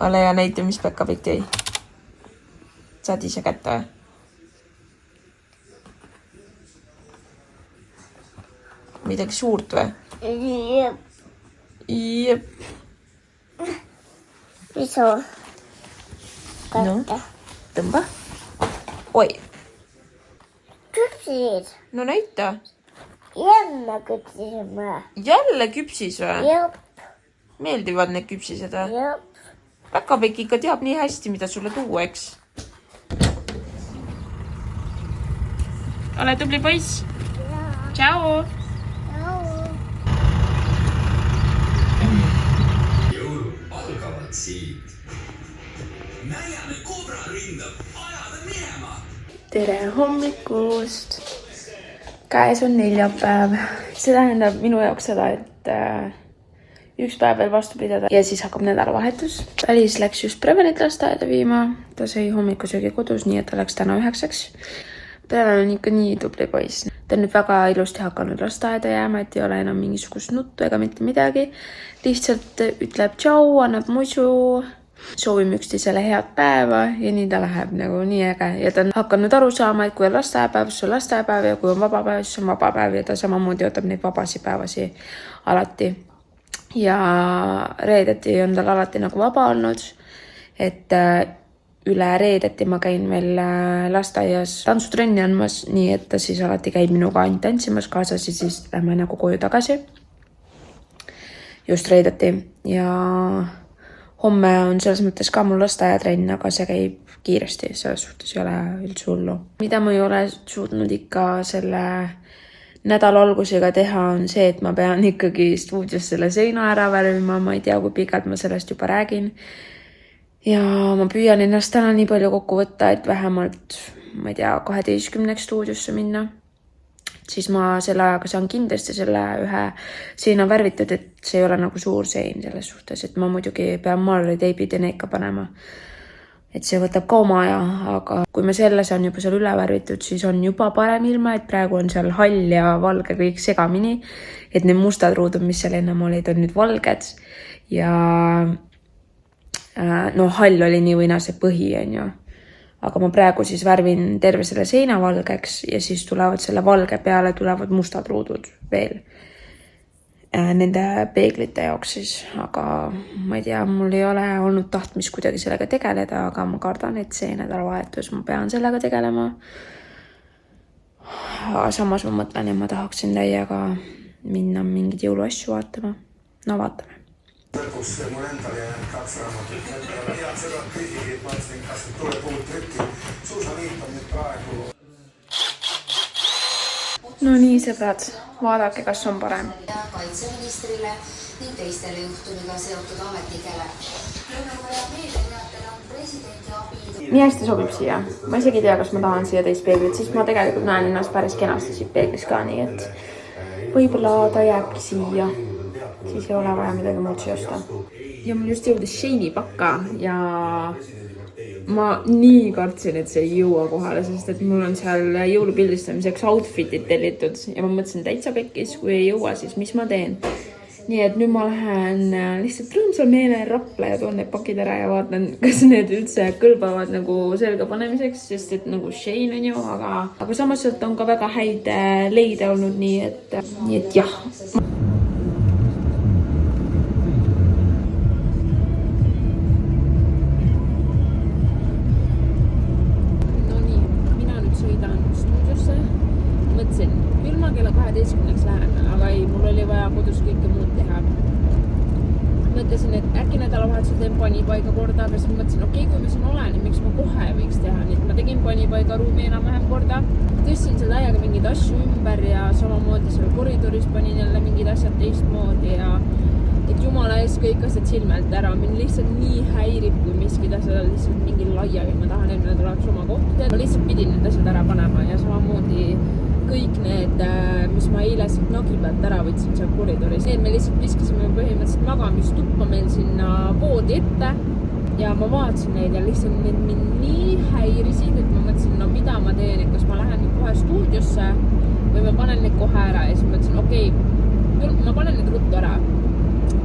Ole ja näita, mis Päkkapikk tõi. Saad ise kätte või? Midagi suurt või? Jep. Mis on? Kätte. No, tõmba. Oi. Küpsis. No näita. Jälle küpsisime. Jälle küpsis või? Jop. Meeldivad need küpsised või? Jop. Päkkapikk ikka teab nii hästi, mida sulle tuua, eks? Ole tubli poiss. Tšau. Jõulud algavad siit. Näljane kobra rindab, ajada minema. Tere hommikust. Käes on neljapäev. See tähendab minu jaoks seda, et üks päev veel vastu pidada ja siis hakkab nädalavahetus. Alice läks just Prevenit lasteaeda viima. Ta sõi hommikusöögi kodus, nii et ta läks täna 9. Preven on ikka nii tubli poiss. Ta on nüüd väga ilusti hakanud lasteaeda jääma, et ei ole enam mingisugust nuttu ega mitte midagi. Lihtsalt ütleb tšau, annab musu, soovime üksteisele head päeva ja nii ta läheb nagu nii äge. Ja ta on hakanud aru saama, et kui on lasteaepäev, siis on lasteaepäev ja kui on vabapäev, siis on vabapäev ja ta samamoodi ootab neid vabasi päevasi alati. Ja reedeti on tal alati nagu vaba olnud, et üle reedeti ma käin veel lasteaias tantsutrenni andmas, nii et ta siis alati käib minuga ainult tantsimas kaasas ja siis lähme nagu koju tagasi. Just reedeti ja homme on selles mõttes ka mul lasteaiatrenn, aga see käib kiiresti, selles suhtes ei ole üldse hullu. Mida ma ei ole suutnud ikka selle nädala algusega teha on see, et ma pean ikkagi stuudios selle seina ära värvima, ma ei tea, kui pikalt ma sellest juba räägin. Ja ma püüan ennast täna nii palju kokku võtta, et vähemalt, ma ei tea, 12 stuudiosse minna. Siis ma selle ajaga saan kindlasti selle ühe seina värvitud, et see ei ole nagu suur sein selles suhtes, et ma muidugi pean maalriteibid ja neeka panema. Et see võtab ka oma aja, aga kui me selle saan juba seal üle värvitud, siis on juba parem ilma, et praegu on seal hall ja valge kõik segamini, et need mustad ruudud, mis seal ennem olid, on nüüd valged ja no hall oli nii või naa see põhi, on ju. Aga ma praegu siis värvin terve selle seina valgeks ja siis tulevad selle valge peale tulevad mustad ruudud veel nende peeglite jaoks siis, aga ma ei tea, mul ei ole olnud tahtmist kuidagi sellega tegeleda, aga ma kardan, et see nädalavahetus ma pean sellega tegelema. Aga samas ma mõtlen ja ma tahaksin täiega minna mingid jõuluasju vaatama. No vaatame. Lõpus mul endal ja 2 raamatut. Head seda kõigigi, et ma ütlesin, kas tule puud trükki. Suusaliit on nüüd praegu. No nii, sõbrad, vaadake, kas on parem. Kaitseministrile ning teistele juhtumiga seotud ametnikele. Nii hästi sobib siia. Ma isegi ei tea, kas ma tahan siia teist peeglit, siis ma tegelikult näen ennast päris kenasti siit peeglis ka, nii et võib-olla ta jääbki siia. Siis ei ole vaja midagi muud seosta. Ja mul just jõudis Sheini pakka ja ma nii kartsin, et see ei jõua kohale, sest et mul on seal jõulupildistamiseks outfitit tellitud ja ma mõtlesin täitsa pekkis, kui ei jõua, siis mis ma teen. Nii et nüüd ma lähen lihtsalt rõõmsal meelel Rapla ja toon need pakid ära ja vaatan, kas need üldse kõlbavad nagu selga panemiseks, sest et nagu Shein on ju, aga samas on ka väga häid leide olnud, nii et jah. Mõtlesin, et äkki nädalavahetusel teen panipaiga korda, aga siis mõtlesin, okei, kui ma siin olen, niin miks ma kohe võiks teha. Nii et ma tegin panipaiga ruumi enam-vähem korda. Tõstsin seda ajaga mingeid asju ümber ja samamoodi seal koridoris panin jälle mingid asjad teistmoodi ja et jumala ees kõik asjad silmelt ära. Mind lihtsalt nii häirib, kui miskid asjad lihtsalt mingi laiali. Ma tahan enne tuleks oma kohtadel. Ma lihtsalt pidin need asjad ära panema ja samamoodi kõik need, mis ma eile siit nagi pealt ära võtsin seal koridoris. Need me lihtsalt viskasime põhimõtteliselt magamistuppa meil sinna voodi ette ja ma vaatasin neid ja lihtsalt need mind nii häirisid, et ma mõtlesin, no mida ma teen, et kas ma lähen nüüd kohe stuudiosse või ma panen neid kohe ära ja siis mõtlesin, okei, ma panen need ruttu ära.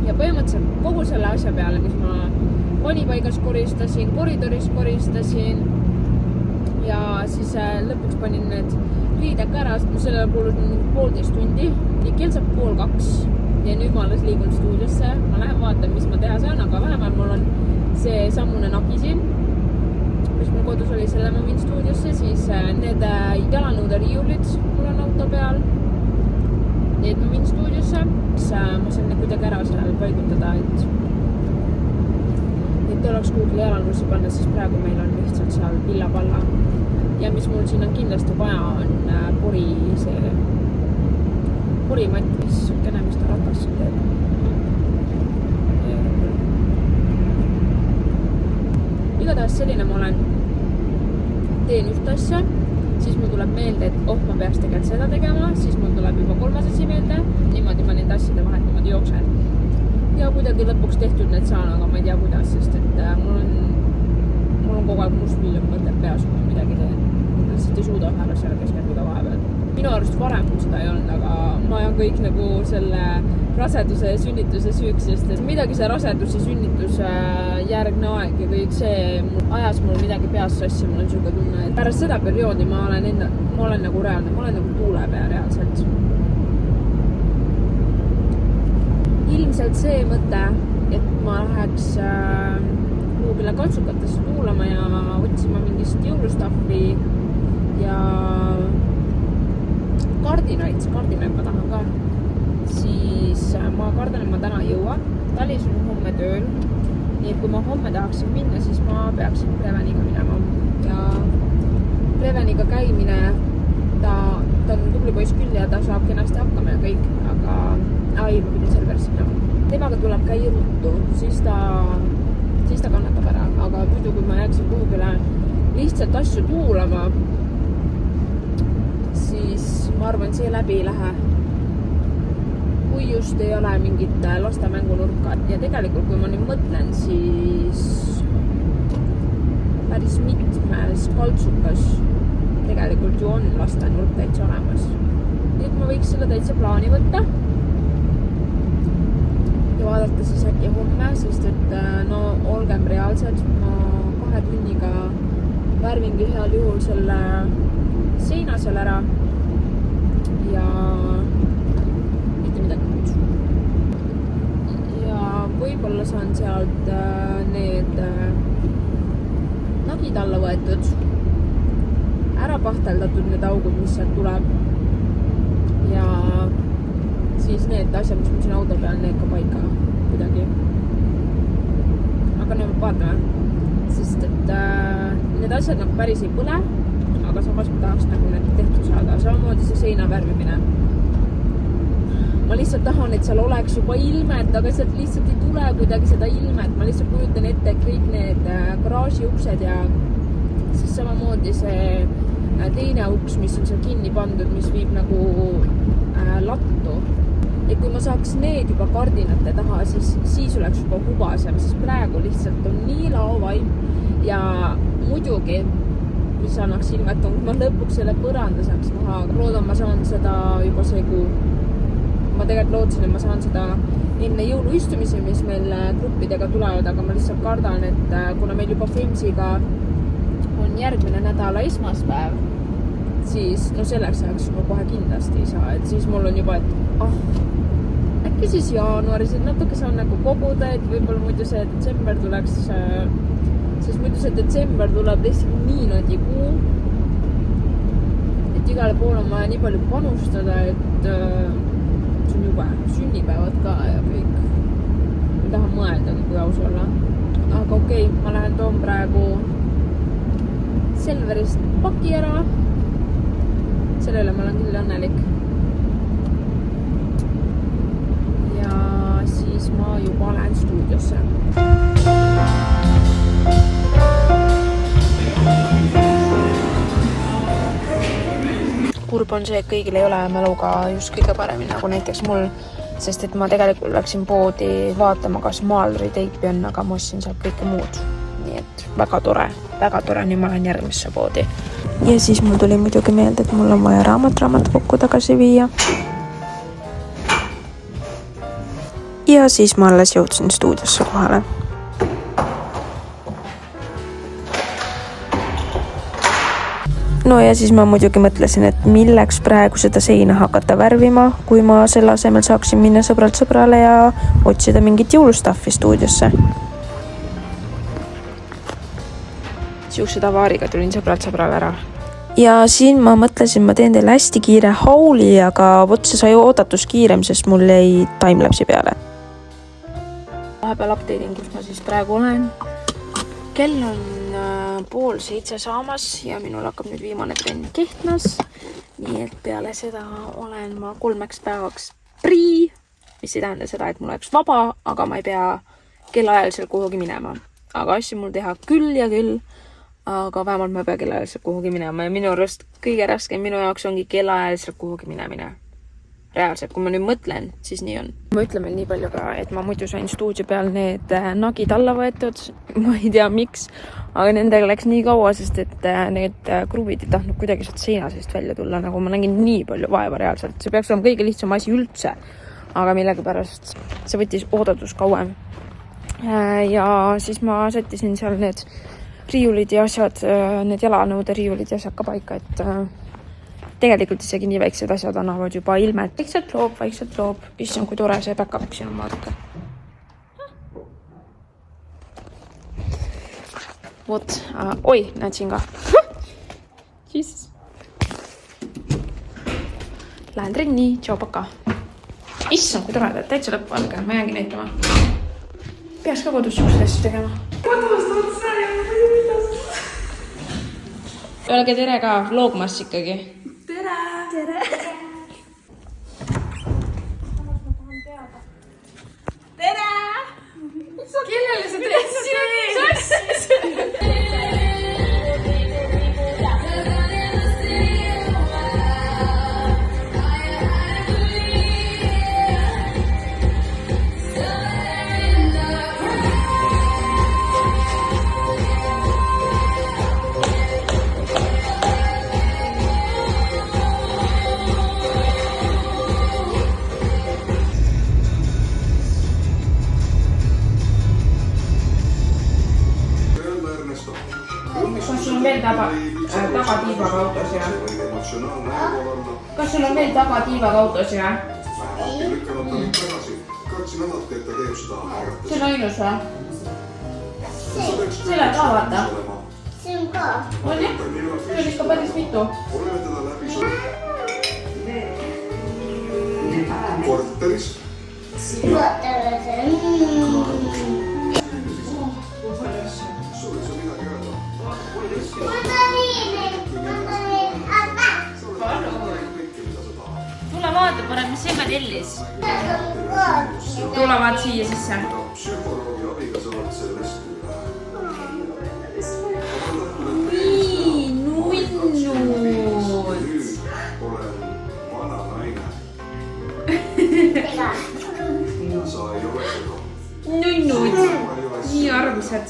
Ja põhimõtteliselt kogu selle asja peale, mis ma vanipaigas koristasin, koridoris koristasin ja siis lõpuks panin need riided ka ära, sest ma sellele kuulun 1,5 tundi ja kell saab 1:30 ja nüüd ma alles liigun stuudiosse. Ma lähen vaatan, mis ma teha saan, aga vähemalt mul on see sammune nagi siin, mis mul kodus oli, selle ma viin stuudiosse, siis need jalanõude riiulid mul on auto peal. Need ma viin stuudiosse, siis ma saan need kuidagi ära seal paigutada, et oleks kuhugile jalanõusi panna, siis praegu meil on lihtsalt seal pilla-palla. Ja mis mul siin on kindlasti vaja, on porimatt, mis kenemist ratas siin teeb. Igatahes selline ma olen, teen üht asja, siis mul tuleb meelde, et ma peaks tegelikult seda tegema, siis mul tuleb juba 3. asi meelde, niimoodi ma nende asjade vahet niimoodi jooksen. Ja kuidagi lõpuks tehtud need saan, aga ma ei tea kuidas, sest et mul on kogu aeg must miljon mõtet peas, kui ma midagi teen. Ma lihtsalt ei suuda ühele asjale keskenduda vahepeal. Minu arust varem mul seda ei olnud, aga ma ajan kõik nagu selle raseduse ja sünnituse süüks, sest et midagi see rasedus ja sünnituse järgne aeg ja kõik see ajas mul midagi peas sassi, mul on siuke tunne, et pärast seda perioodi ma olen nagu reaalne, ma olen nagu tuulepea reaalselt. Ilmselt see mõte, et ma läheks kuhugile katsukatesse tuulama ja otsima mingist jõulustaffi ja kardinaid ma tahan ka, siis ma kardan, et ma täna ei jõua. Talis on homme tööl, nii et kui ma homme tahaksin minna, siis ma peaksin Preveniga minema ja Preveniga käimine, ta on tubli poiss küll ja ta saab kenasti hakkama ja kõik, aga ma pidin selle pärast sinna. Temaga tuleb käia ruttu, siis ta kannatab ära, aga muidu kui ma jääksin kuhugile lihtsalt asju tuulama, siis ma arvan, see läbi ei lähe. Kui just ei ole mingit laste mängunurka ja tegelikult, kui ma nüüd mõtlen, siis päris mitmes kaltsukas tegelikult ju on laste nurk täitsa olemas. Nii et ma võiks selle täitsa plaani võtta ja vaadata siis äkki homme, sest et olgem reaalsed, ma 2 tunniga värvingi heal juhul selle seina seal ära ja mitte midagi muud. Ja võib-olla saan sealt need nagid alla võetud, ära pahteldatud need augud, mis sealt tuleb ja siis need asjad, mis mul siin auto peal, need ka paika kuidagi. Aga nüüd vaatame, sest et need asjad nagu päris ei põle, aga samas ma tahaks nagu need tehtud saada. Samamoodi see seina värvimine. Ma lihtsalt tahan, et seal oleks juba ilmet, aga sealt lihtsalt ei tule kuidagi seda ilmet. Ma lihtsalt kujutan ette kõik need garaaži uksed ja siis samamoodi see teine uks, mis on seal kinni pandud, mis viib nagu lattu. Ja kui ma saaks need juba kardinate taha, siis oleks juba hubasem, siis praegu lihtsalt on nii laovaim ja muidugi, mis annaks ilma, et ma lõpuks selle põranda saaks maha, aga loodan, ma saan seda juba see kuu. Ma tegelikult lootsin, et ma saan seda enne jõuluistumisi, mis meil gruppidega tulevad, aga ma lihtsalt kardan, et kuna meil juba Femsiga on järgmine nädala esmaspäev, siis selleks ajaks ma kohe kindlasti ei saa, et siis mul on juba, et äkki siis jaanuaris, et natuke saan nagu koguda, et võib-olla muidu see detsember tuleks, sest muidu see detsember tuleb lihtsalt nii kuu, et igale poole on vaja nii palju panustada, et see on jube, sünnipäevad ka ja kõik. Ma tahan mõelda, kui aus olla. Aga okei, ma lähen toon praegu Selverist paki ära. Selle üle ma olen küll õnnelik. Ja siis ma juba lähen stuudiosse. Kurb on see, et kõigil ei ole mäluga just kõige paremini, nagu näiteks mul, sest et ma tegelikult läksin poodi vaatama, kas maalriteipi on, aga ma ostsin sealt kõike muud. Nii et väga tore, nüüd ma lähen järgmisse poodi. Ja siis mul tuli muidugi meelde, et mul on vaja raamatukokku tagasi viia. Ja siis ma alles jõudsin stuudiosse kohale. no ja siis ma muidugi mõtlesin, et milleks praegu seda seina hakata värvima, kui ma selle asemel saaksin minna sõbralt sõbrale ja otsida mingit jõulustaffi stuudiosse. Siukse avaariga tulin sõbralt sõbrale ära. Ja siin ma mõtlesin, ma teen teile hästi kiire hauli, aga vot see sai oodatus kiirem, sest mul jäi timelapsi peale. Vahepeal update'in, kus ma siis praegu olen. Kell on 6:30 saamas ja minul hakkab nüüd viimane trenn Kehtnas. Nii et peale seda olen ma 3 päevaks prii, mis ei tähenda seda, et mul oleks vaba, aga ma ei pea kellaajaliselt kuhugi minema. Aga asju mul teha küll ja küll, aga vähemalt ma ei pea kellaajaliselt kuhugi minema ja minu arust kõige raskem minu jaoks ongi kellaajaliselt kuhugi minemine. Reaalselt, kui ma nüüd mõtlen, siis nii on. Ma ütlen veel nii palju ka, et ma muidu sain stuudio peal need nagid alla võetud. Ma ei tea miks, aga nendega läks nii kaua, sest et need kruvid ei tahtnud kuidagi sealt seina seest välja tulla, nagu ma nägin nii palju vaeva reaalselt. See peaks olema kõige lihtsam asi üldse, aga millegipärast see võttis oodatus kauem. Ja siis ma sättisin seal need riiulid ja asjad, need jalanõude riiulid ja asjad ka paika, et tegelikult isegi nii väiksed asjad annavad juba ilmet. Vaikselt loob. Issand, kui tore see back-up siin on, vaadake. Vot, oi, näed siin ka. Jesus. Lähen trenni, tšau, paka. Issand, kui tore, täitsa lõpp, vaadake, ma jäängi näitama. Peaks ka kodus siuksed asju tegema. Öelge tere ka vlogmas ikkagi. Tere! Kellele sa teed siin? Tagatiivaga autos ja? Kas sul on veel tagatiivaga autos ja? See on ainus või? Selle ka vaata? See on ka. On jah? See on ikka päris mitu. Korteris. Tule vaata, parem, mis emme tellis. Tule vaata siia sisse. Nii, nunnud. Nunnud. Nii armsad.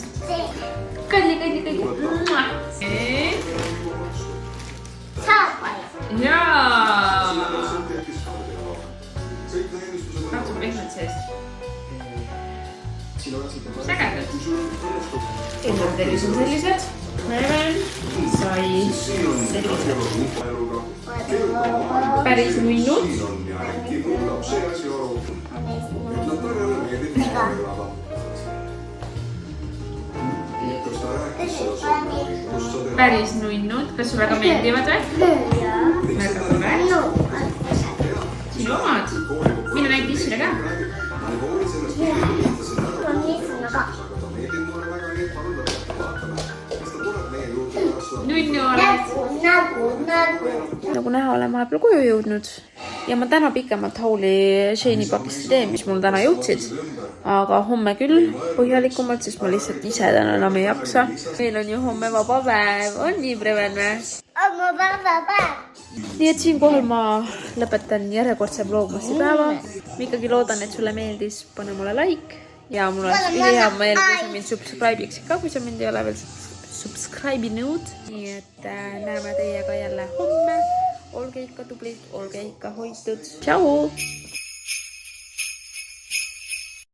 Kalli. Jaa! Katsu pehmed seest. Sägedad. Enda tervis on sellised. Näemen. Sai sellised. Päris nunnud. Päris nunnud. Kas sulle ka meeldivad või? Väga tore. Sinu omad. Mine näid issile ka. Nunnu oled. Nagu näha, olen vahepeal koju jõudnud. Ja ma täna pikemalt hauli Shane'i pakist ei tee, mis mul täna jõudsid. Aga homme küll põhjalikumalt, sest ma lihtsalt ise täna enam ei jaksa. Meil on ju homme vaba päev. On nii, Preven või? On mu vaba päev. Nii et siinkohal ma lõpetan järjekordse vlogmassi päeva. Ma ikkagi loodan, et sulle meeldis. Pane mulle like. Ja mul oleks hea meel, kui sa mind subscribe'iksid ka, kui sa mind ei ole veel subscribe'inud. Nii et näeme teiega jälle homme. Olge ikka tublid, olge ikka hoitud. Tšau!